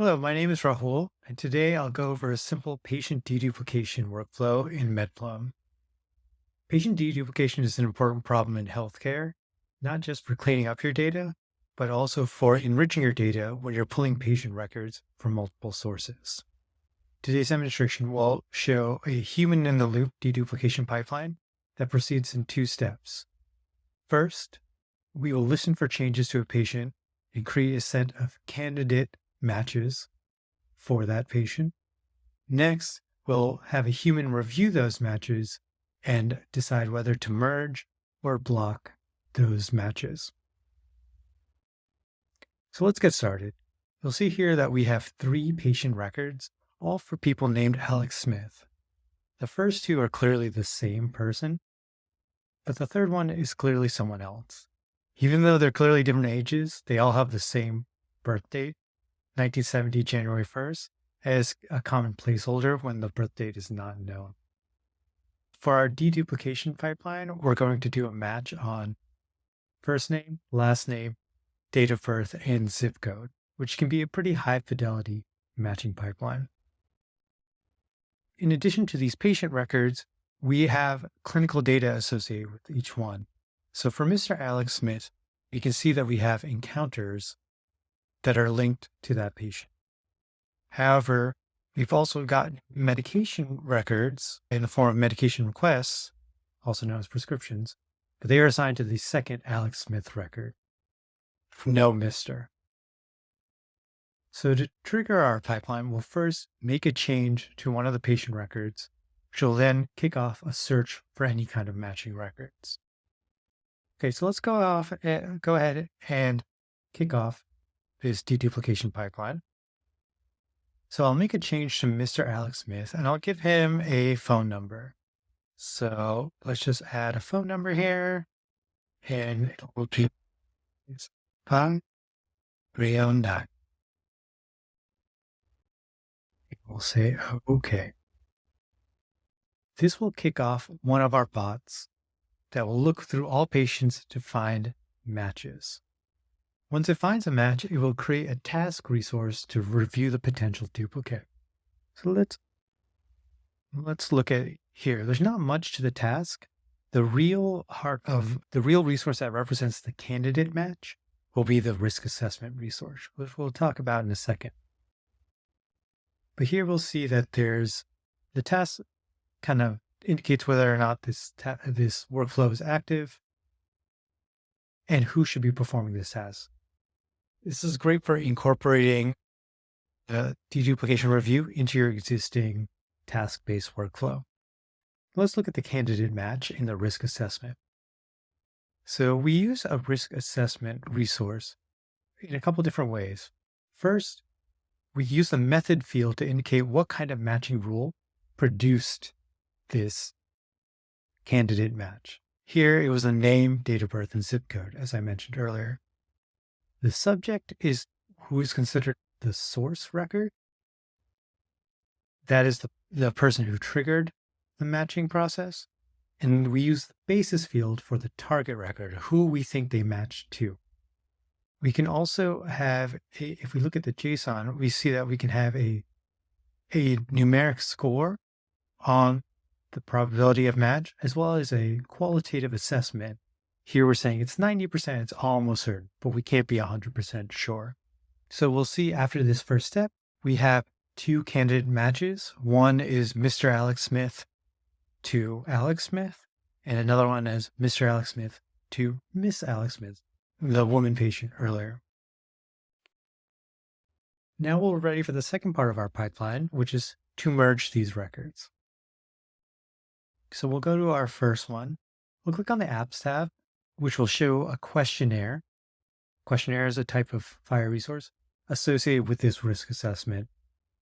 Hello, my name is Rahul, and today I'll go over a simple patient deduplication workflow in MedPlum. Patient deduplication is an important problem in healthcare, not just for cleaning up your data, but also for enriching your data when you're pulling patient records from multiple sources. Today's demonstration will show a human-in-the-loop deduplication pipeline that proceeds in two steps. First, we will listen for changes to a patient and create a set of candidate matches for that patient. Next, we'll have a human review those matches and decide whether to merge or block those matches. So let's get started. You'll see here that we have 3 patient records, all for people named Alex Smith. The first 2 are clearly the same person, but the third one is clearly someone else. Even though they're clearly different ages, they all have the same birth date, 1970, January 1st, as a common placeholder when the birth date is not known. For our deduplication pipeline, we're going to do a match on first name, last name, date of birth, and zip code, which can be a pretty high fidelity matching pipeline. In addition to these patient records, we have clinical data associated with each one. So for Mr. Alex Smith, we can see that we have encounters that are linked to that patient. However, we've also got medication records in the form of medication requests, also known as prescriptions, but they are assigned to the second Alex Smith record. No Mr. So to trigger our pipeline, we'll first make a change to one of the patient records, which will then kick off a search for any kind of matching records. Okay, so let's go ahead and kick off this deduplication pipeline. So I'll make a change to Mr. Alex Smith and I'll give him a phone number. So let's just add a phone number here and it will be 5309. We'll say okay. This will kick off one of our bots that will look through all patients to find matches. Once it finds a match, it will create a task resource to review the potential duplicate. So let's look at it here. There's not much to the task. The real resource that represents the candidate match will be the risk assessment resource, which we'll talk about in a second. But here we'll see that there's the task kind of indicates whether or not this workflow is active and who should be performing this task. This is great for incorporating the deduplication review into your existing task-based workflow. Let's look at the candidate match in the risk assessment. So we use a risk assessment resource in a couple different ways. First, we use the method field to indicate what kind of matching rule produced this candidate match. Here it was a name, date of birth, and zip code, as I mentioned earlier. The subject is who is considered the source record. That is the person who triggered the matching process. And we use the basis field for the target record, who we think they matched to. We can also have, if we look at the JSON, we see that we can have a numeric score on the probability of match, as well as a qualitative assessment. Here we're saying it's 90%, it's almost certain, but we can't be 100% sure. So we'll see after this first step, we have 2 candidate matches. One is Mr. Alex Smith to Alex Smith, and another one is Mr. Alex Smith to Miss Alex Smith, the woman patient earlier. Now we're ready for the second part of our pipeline, which is to merge these records. So we'll go to our first one. We'll click on the Apps tab, which will show a questionnaire. Questionnaire is a type of FHIR resource associated with this risk assessment.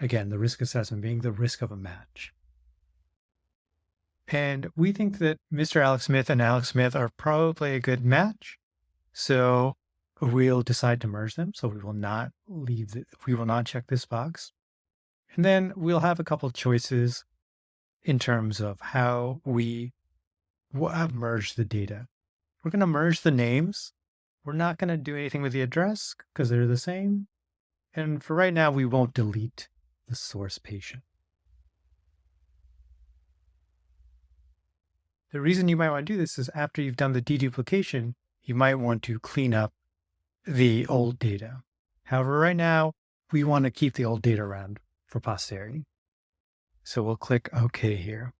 Again, the risk assessment being the risk of a match. And we think that Mr. Alex Smith and Alex Smith are probably a good match. So we'll decide to merge them. So we will not check this box. And then we'll have a couple choices in terms of how we merge the data. We're going to merge the names. We're not going to do anything with the address because they're the same. And for right now, we won't delete the source patient. The reason you might want to do this is after you've done the deduplication, you might want to clean up the old data. However, right now, we want to keep the old data around for posterity. So we'll click OK here.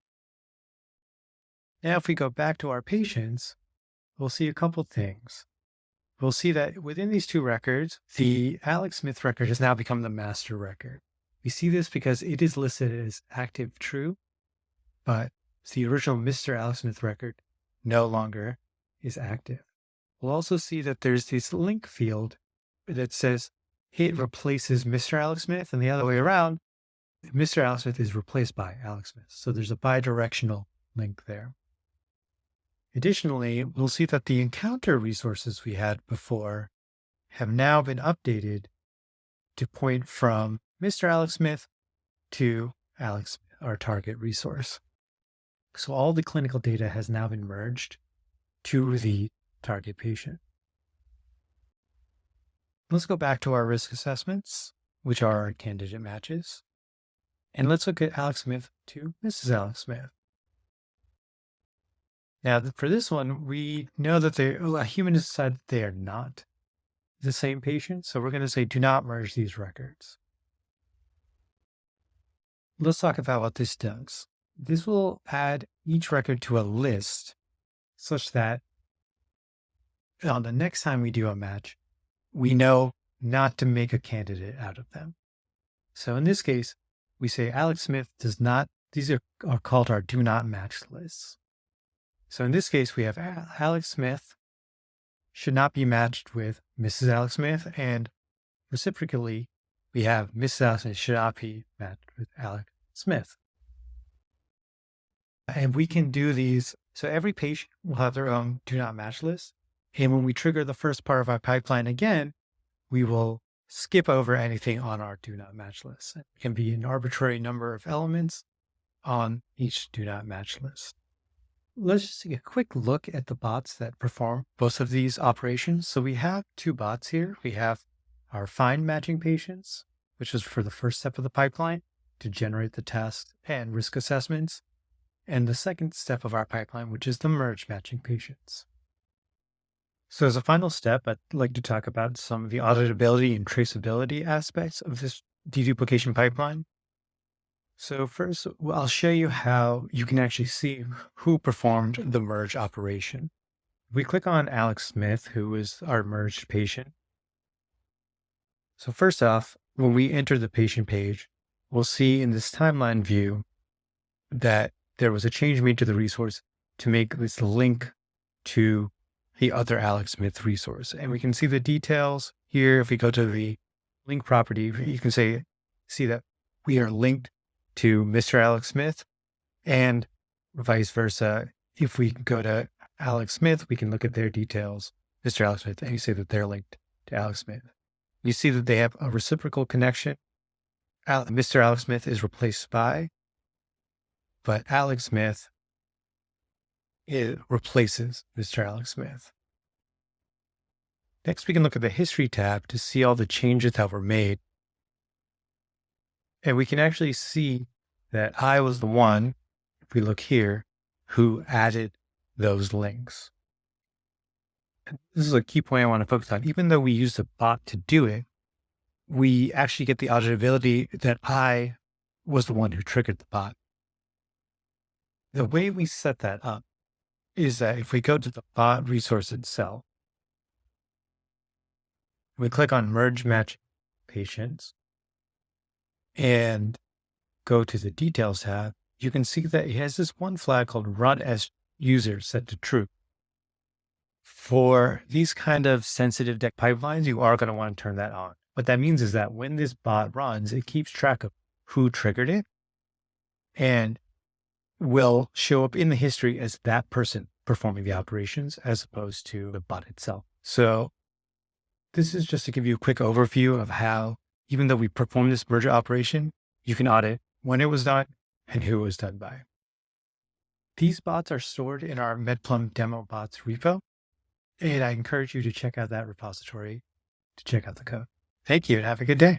Now, if we go back to our patients, we'll see a couple things. We'll see that within these two records, the Alex Smith record has now become the master record. We see this because it is listed as active true, but the original Mr. Alex Smith record no longer is active. We'll also see that there's this link field that says it replaces Mr. Alex Smith, and the other way around, Mr. Alex Smith is replaced by Alex Smith. So there's a bi-directional link there. Additionally, we'll see that the encounter resources we had before have now been updated to point from Mr. Alex Smith to Alex, our target resource. So all the clinical data has now been merged to the target patient. Let's go back to our risk assessments, which are our candidate matches. And let's look at Alex Smith to Mrs. Alex Smith. Now, for this one, we know that a human has decided that they are not the same patient. So we're going to say, do not merge these records. Let's talk about what this does. This will add each record to a list such that on the next time we do a match, we know not to make a candidate out of them. So in this case, we say Alex Smith does not, these are called our do not match lists. So in this case, we have Alex Smith should not be matched with Mrs. Alex Smith, and reciprocally, we have Mrs. Alex Smith should not be matched with Alex Smith. And we can do these. So every patient will have their own do not match list. And when we trigger the first part of our pipeline again, we will skip over anything on our do not match list. It can be an arbitrary number of elements on each do not match list. Let's just take a quick look at the bots that perform both of these operations. So we have two bots here. We have our find matching patients, which is for the first step of the pipeline to generate the test and risk assessments. And the second step of our pipeline, which is the merge matching patients. So as a final step, I'd like to talk about some of the auditability and traceability aspects of this deduplication pipeline. So first, I'll show you how you can actually see who performed the merge operation. We click on Alex Smith, who is our merged patient. So first off, when we enter the patient page, we'll see in this timeline view that there was a change made to the resource to make this link to the other Alex Smith resource. And we can see the details here. If we go to the link property, you can see that we are linked to Mr. Alex Smith, and vice versa. If we go to Alex Smith, we can look at their details, Mr. Alex Smith, and you see that they're linked to Alex Smith. You see that they have a reciprocal connection. Mr. Alex Smith is replaced by, but Alex Smith replaces Mr. Alex Smith. Next, we can look at the history tab to see all the changes that were made. And we can actually see that I was the one, if we look here, who added those links. And this is a key point I want to focus on. Even though we use a bot to do it, we actually get the auditability that I was the one who triggered the bot. The way we set that up is that if we go to the bot resource itself, we click on Merge Match Patients and go to the Details tab, you can see that it has this one flag called Run as User set to True. For these kind of sensitive deck pipelines, you are going to want to turn that on. What that means is that when this bot runs, it keeps track of who triggered it and will show up in the history as that person performing the operations as opposed to the bot itself. So this is just to give you a quick overview of how, even though we perform this merger operation, you can audit when it was done and who it was done by. These bots are stored in our MedPlum demo bots repo, and I encourage you to check out that repository to check out the code. Thank you and have a good day.